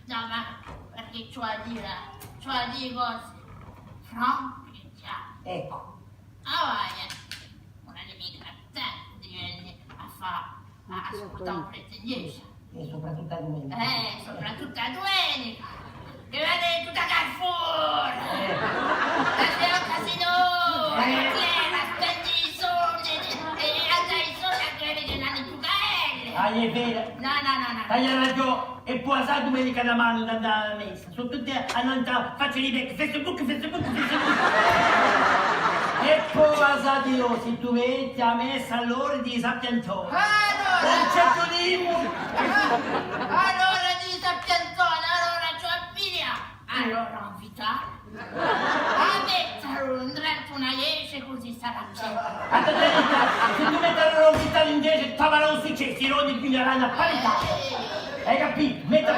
No, ma perché c'ho a dire cose franche, già. Ecco. Vai, una dell'immigrazione viene a ascoltare un pretendiese. E soprattutto a domenica. Soprattutto a domenica. Che vede tutta Carrefour. La casino. La spendi i soldi. E andare i soldi a quelli che hanno più belle. Ah, è vero. No. Hai ragione. E poi sa domenica da mano da andare alla messa. Sono tutte a faccia di becco. Facebook. E poi sa Dio, se tu metti a messa all'ora di Sappiantone. Non c'è più limite. Allora di Sappiantone, allora c'ho via. Allora invita a mettere un dretto una 10 così sarà c'è. Attenta, se tu metti la novità in 10, troveranno successi, non di più a parità. Hai capito? Metti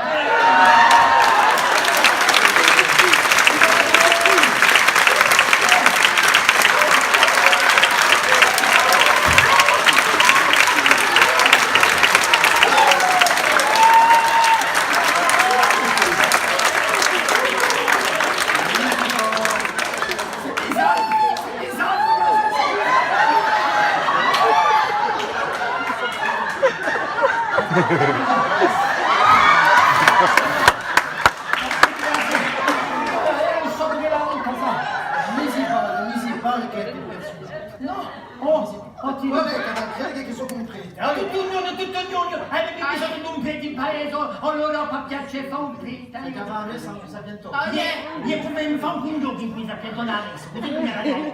Gli problemi fa un punto che qui da perdonare, potete mi ragazzi.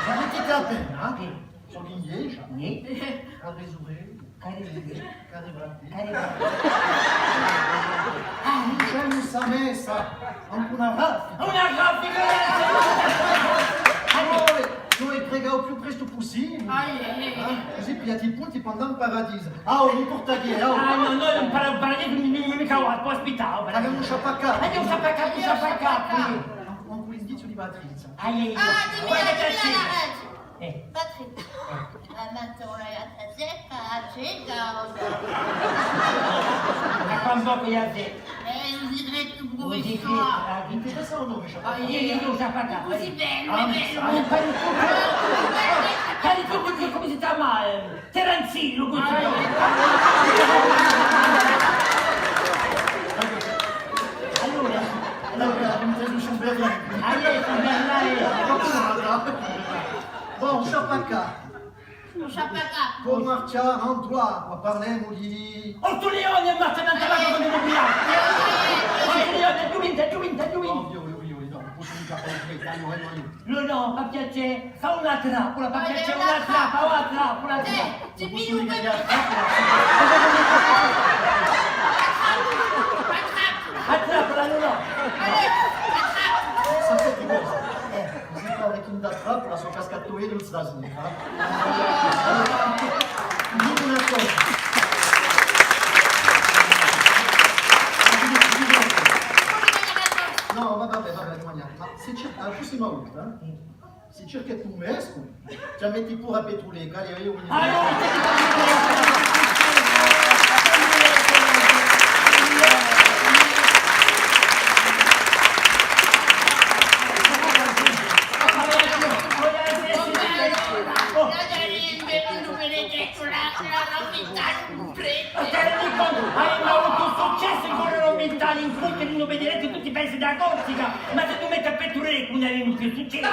Mettete a penna, sono in 10, a risolvere, c'è una messa, anche una raffica. Una raffica! Noi preghiamo il più presto possibile, così piatti i punti pendant il paradiso. Non porta via, no, non paradiso, mica può ospitare. Abbiamo un sciapaccato. Andiamo un sciapaccato. Un indizio di Patrizia. Dimmi la Patrizia. Metto una secca, Quando che ha detto? un segreto come Interessa o no? Io sciapaccato. Così bello. Cari tu come si chiama? Terenzillo, così. Allora, mi traduce un bel Bon, un sciapaccato. Pour marciare en toi, parliamo di... Otto leoni e marcia nel tabaco come non piace. Otto leoni, giù vinta. Non posso mica fare No, fa piacere, fa una trappola, fa piacere una trappola. Ti posso più mica dire A trappola, no. Sapete cosa? Così fare chi da trappola sono cascato io non sta su. Dico una cosa. No, vabbè, rimaniamo. Ma se cerca la prossima volta, se cerca tu mesco, già metti pure a petrolio, cari io. Vedrete tutti i paesi della Corsica, ma se tu metti a petturare qui non è più successo.